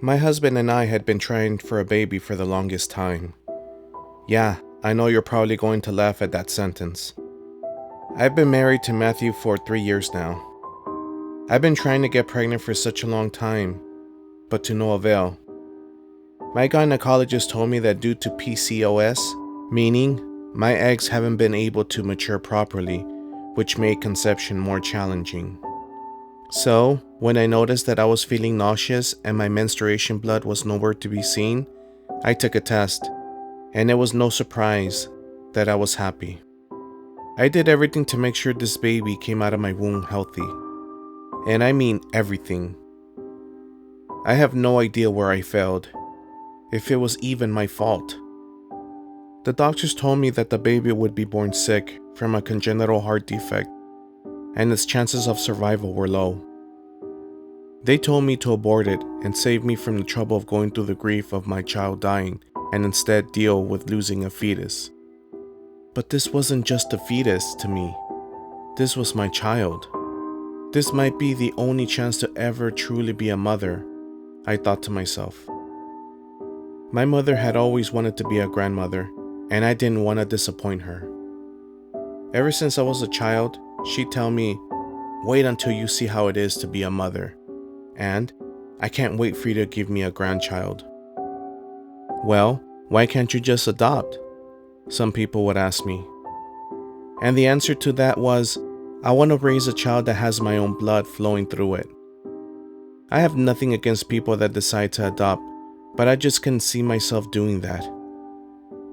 My husband and I had been trying for a baby for the longest time. Yeah, I know you're probably going to laugh at that sentence. I've been married to Matthew for 3 years now. I've been trying to get pregnant for such a long time, but to no avail. My gynecologist told me that due to PCOS, meaning my eggs haven't been able to mature properly, which made conception more challenging. So, when I noticed that I was feeling nauseous and my menstruation blood was nowhere to be seen, I took a test, and it was no surprise that I was happy. I did everything to make sure this baby came out of my womb healthy. And I mean everything. I have no idea where I failed, if it was even my fault. The doctors told me that the baby would be born sick from a congenital heart defect, and its chances of survival were low. They told me to abort it and save me from the trouble of going through the grief of my child dying and instead deal with losing a fetus. But this wasn't just a fetus to me. This was my child. This might be the only chance to ever truly be a mother, I thought to myself. My mother had always wanted to be a grandmother, and I didn't want to disappoint her. Ever since I was a child, she'd tell me, "Wait until you see how it is to be a mother," and "I can't wait for you to give me a grandchild." Well, why can't you just adopt? Some people would ask me. And the answer to that was, I want to raise a child that has my own blood flowing through it. I have nothing against people that decide to adopt, but I just couldn't see myself doing that.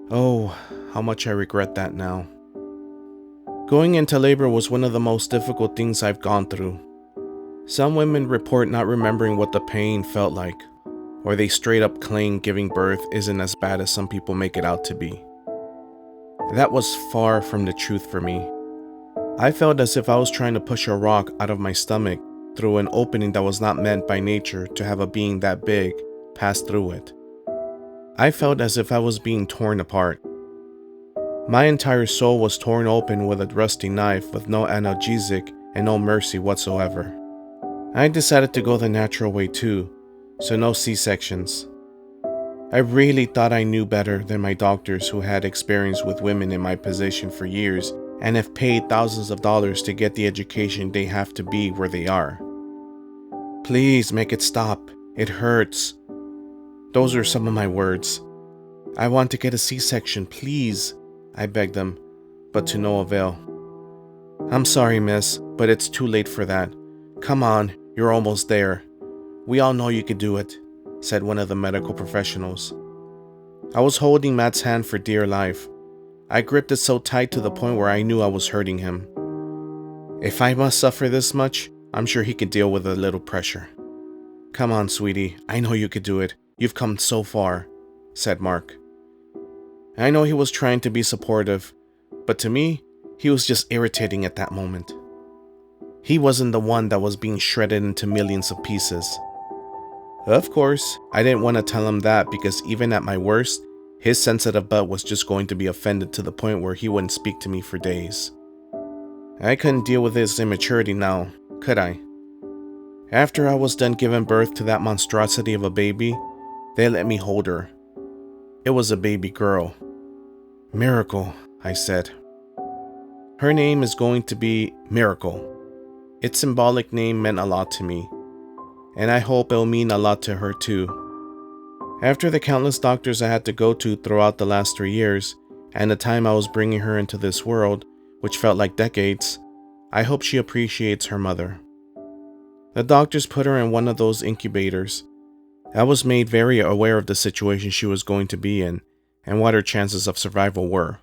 Oh, how much I regret that now. Going into labor was one of the most difficult things I've gone through. Some women report not remembering what the pain felt like, or they straight up claim giving birth isn't as bad as some people make it out to be. That was far from the truth for me. I felt as if I was trying to push a rock out of my stomach through an opening that was not meant by nature to have a being that big pass through it. I felt as if I was being torn apart. My entire soul was torn open with a rusty knife with no analgesic and no mercy whatsoever. I decided to go the natural way too, so no C-sections. I really thought I knew better than my doctors who had experience with women in my position for years and have paid thousands of dollars to get the education they have to be where they are. "Please make it stop. It hurts." Those are some of my words. "I want to get a C-section, please," I begged them, but to no avail. "I'm sorry, miss, but it's too late for that. Come on, you're almost there. We all know you could do it," said one of the medical professionals. I was holding Matt's hand for dear life. I gripped it so tight to the point where I knew I was hurting him. If I must suffer this much, I'm sure he could deal with a little pressure. "Come on, sweetie, I know you could do it. You've come so far," said Mark. I know he was trying to be supportive, but to me, he was just irritating at that moment. He wasn't the one that was being shredded into millions of pieces. Of course, I didn't want to tell him that because even at my worst, his sensitive butt was just going to be offended to the point where he wouldn't speak to me for days. I couldn't deal with his immaturity now, could I? After I was done giving birth to that monstrosity of a baby, they let me hold her. It was a baby girl. "Miracle," I said. Her name is going to be Miracle. Its symbolic name meant a lot to me, and I hope it'll mean a lot to her too. After the countless doctors I had to go to throughout the last 3 years, and the time I was bringing her into this world, which felt like decades, I hope she appreciates her mother. The doctors put her in one of those incubators. I was made very aware of the situation she was going to be in, and what her chances of survival were.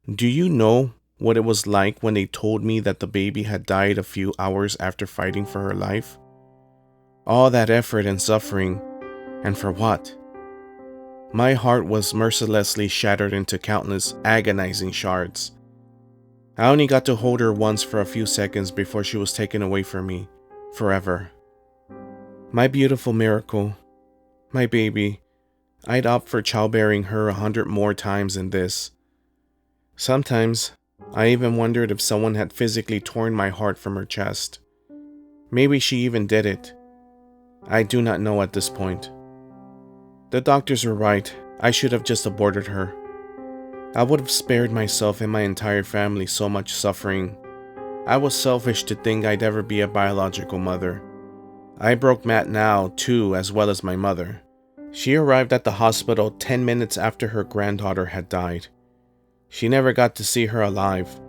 Do you know what it was like when they told me that the baby had died a few hours after fighting for her life? All that effort and suffering, and for what? My heart was mercilessly shattered into countless agonizing shards. I only got to hold her once for a few seconds before she was taken away from me, forever. My beautiful Miracle, my baby, I'd opt for childbearing her 100 more times than this. Sometimes, I even wondered if someone had physically torn my heart from her chest. Maybe she even did it. I do not know at this point. The doctors were right. I should have just aborted her. I would have spared myself and my entire family so much suffering. I was selfish to think I'd ever be a biological mother. I broke Matt now, too, as well as my mother. She arrived at the hospital 10 minutes after her granddaughter had died. She never got to see her alive.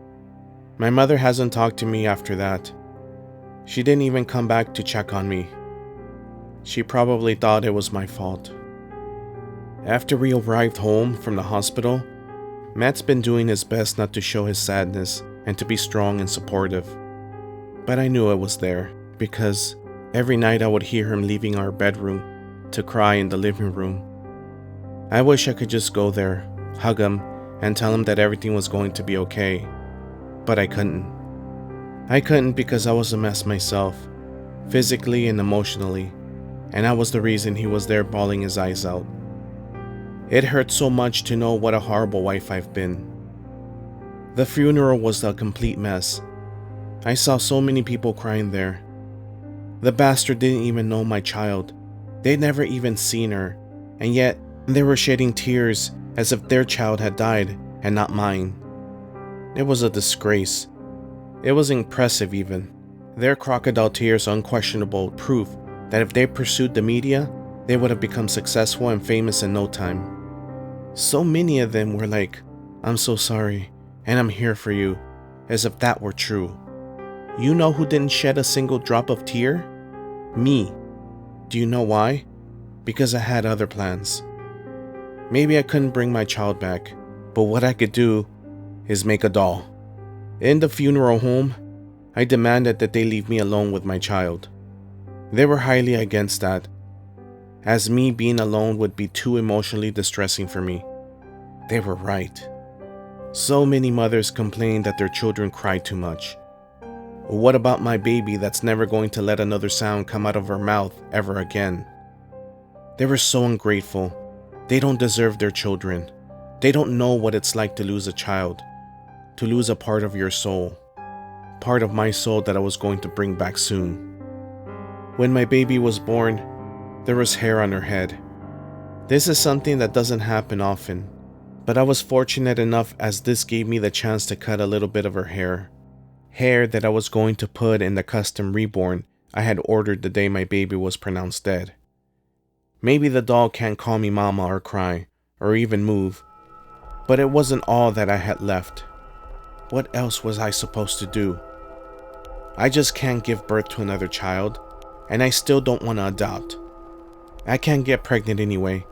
My mother hasn't talked to me after that. She didn't even come back to check on me. She probably thought it was my fault. After we arrived home from the hospital, Matt's been doing his best not to show his sadness and to be strong and supportive. But I knew it was there because every night I would hear him leaving our bedroom to cry in the living room. I wish I could just go there, hug him, and tell him that everything was going to be okay. But I couldn't. I couldn't because I was a mess myself, physically and emotionally, and I was the reason he was there bawling his eyes out. It hurt so much to know what a horrible wife I've been. The funeral was a complete mess. I saw so many people crying there. The bastard didn't even know my child. They'd never even seen her, and yet they were shedding tears as if their child had died and not mine. It was a disgrace. It was impressive even. Their crocodile tears are unquestionable proof that if they pursued the media, they would have become successful and famous in no time. So many of them were like, "I'm so sorry, and I'm here for you," as if that were true. You know who didn't shed a single drop of tear? Me. Do you know why? Because I had other plans. Maybe I couldn't bring my child back, but what I could do is make a doll. In the funeral home, I demanded that they leave me alone with my child. They were highly against that, as me being alone would be too emotionally distressing for me. They were right. So many mothers complain that their children cry too much. What about my baby that's never going to let another sound come out of her mouth ever again? They were so ungrateful. They don't deserve their children. They don't know what it's like to lose a child, to lose a part of your soul, part of my soul that I was going to bring back soon. When my baby was born, there was hair on her head. This is something that doesn't happen often, but I was fortunate enough as this gave me the chance to cut a little bit of her hair. Hair that I was going to put in the custom reborn I had ordered the day my baby was pronounced dead. Maybe the doll can't call me mama or cry, or even move, but it wasn't all that I had left. What else was I supposed to do? I just can't give birth to another child, and I still don't want to adopt. I can't get pregnant anyway,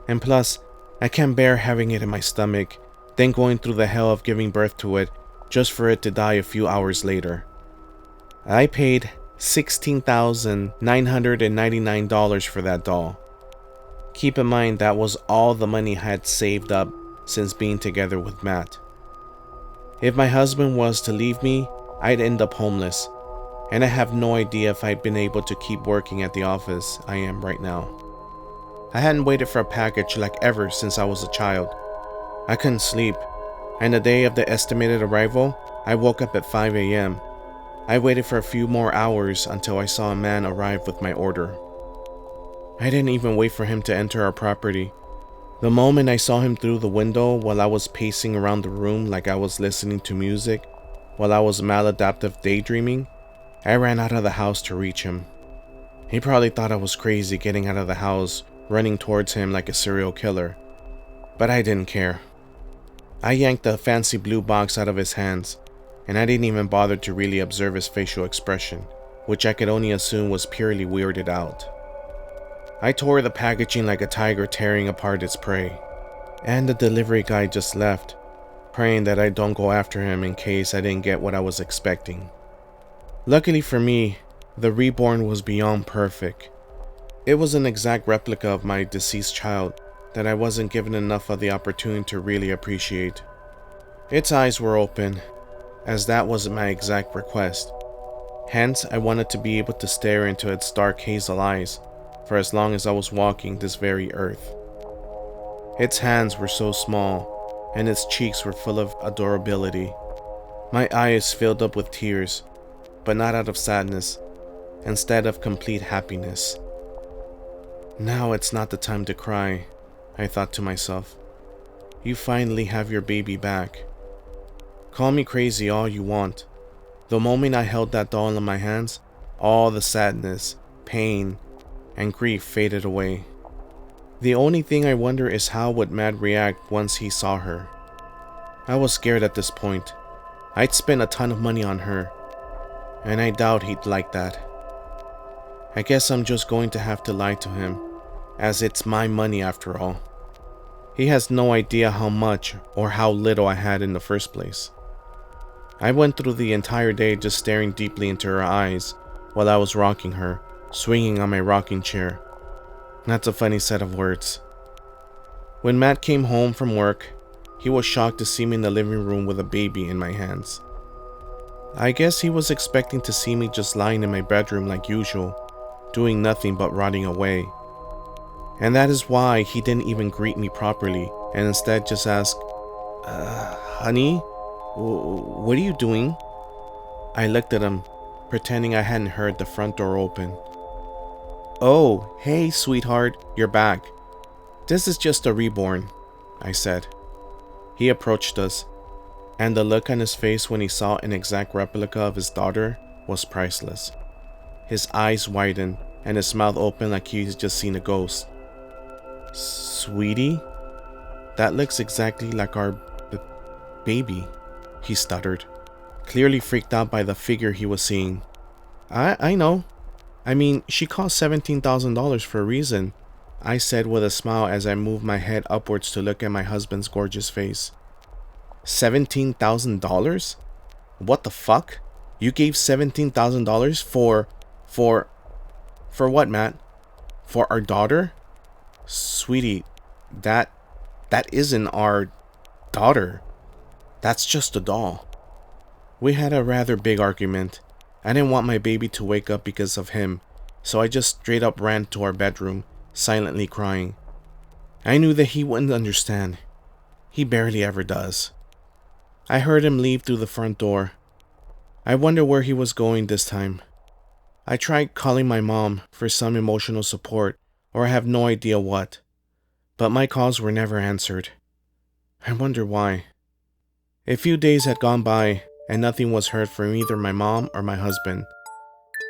and plus, I can't bear having it in my stomach, then going through the hell of giving birth to it just for it to die a few hours later. I paid $16,999 for that doll. Keep in mind that was all the money I had saved up since being together with Matt. If my husband was to leave me, I'd end up homeless, and I have no idea if I'd been able to keep working at the office I am right now. I hadn't waited for a package like ever since I was a child. I couldn't sleep, and the day of the estimated arrival, I woke up at 5 a.m. I waited for a few more hours until I saw a man arrive with my order. I didn't even wait for him to enter our property. The moment I saw him through the window while I was pacing around the room like I was listening to music, while I was maladaptive daydreaming, I ran out of the house to reach him. He probably thought I was crazy getting out of the house, running towards him like a serial killer. But I didn't care. I yanked the fancy blue box out of his hands, and I didn't even bother to really observe his facial expression, which I could only assume was purely weirded out. I tore the packaging like a tiger tearing apart its prey, and the delivery guy just left, praying that I don't go after him in case I didn't get what I was expecting. Luckily for me, the reborn was beyond perfect. It was an exact replica of my deceased child that I wasn't given enough of the opportunity to really appreciate. Its eyes were open, as that was my exact request. Hence, I wanted to be able to stare into its dark hazel eyes for as long as I was walking this very earth. Its hands were so small, and its cheeks were full of adorability. My eyes filled up with tears, but not out of sadness, instead of complete happiness. Now it's not the time to cry, I thought to myself. You finally have your baby back. Call me crazy all you want. The moment I held that doll in my hands, all the sadness, pain, and grief faded away. The only thing I wonder is how would Matt react once he saw her. I was scared at this point. I'd spent a ton of money on her, and I doubt he'd like that. I guess I'm just going to have to lie to him, as it's my money after all. He has no idea how much or how little I had in the first place. I went through the entire day just staring deeply into her eyes while I was rocking her, swinging on my rocking chair. That's a funny set of words. When Matt came home from work, he was shocked to see me in the living room with a baby in my hands. I guess he was expecting to see me just lying in my bedroom like usual, doing nothing but rotting away. And that is why he didn't even greet me properly and instead just asked, honey, what are you doing? I looked at him, pretending I hadn't heard the front door open. Oh, hey sweetheart, you're back. This is just a reborn, I said. He approached us, and the look on his face when he saw an exact replica of his daughter was priceless. His eyes widened and his mouth opened like he's just seen a ghost. Sweetie? That looks exactly like our baby, he stuttered, clearly freaked out by the figure he was seeing. I know. I mean, she cost $17,000 for a reason, I said with a smile as I moved my head upwards to look at my husband's gorgeous face. $17,000? What the fuck? You gave $17,000 for what, Matt? For our daughter? Sweetie, that isn't our daughter. That's just a doll. We had a rather big argument. I didn't want my baby to wake up because of him, so I just straight up ran to our bedroom, silently crying. I knew that he wouldn't understand. He barely ever does. I heard him leave through the front door. I wonder where he was going this time. I tried calling my mom for some emotional support, or I have no idea what, but my calls were never answered. I wonder why. A few days had gone by, and nothing was heard from either my mom or my husband.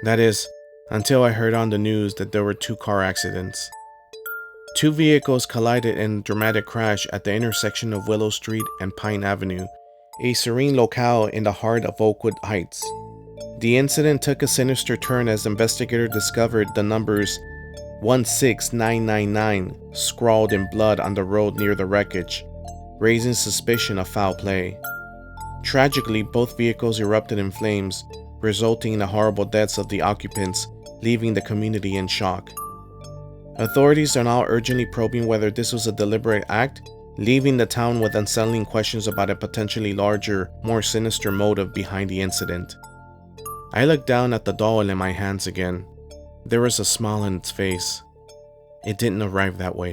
That is, until I heard on the news that there were 2 car accidents. 2 vehicles collided in a dramatic crash at the intersection of Willow Street and Pine Avenue, a serene locale in the heart of Oakwood Heights. The incident took a sinister turn as investigators discovered the numbers 16999 scrawled in blood on the road near the wreckage, raising suspicion of foul play. Tragically, both vehicles erupted in flames, resulting in the horrible deaths of the occupants, leaving the community in shock. Authorities are now urgently probing whether this was a deliberate act, leaving the town with unsettling questions about a potentially larger, more sinister motive behind the incident. I looked down at the doll in my hands again. There was a smile on its face. It didn't arrive that way.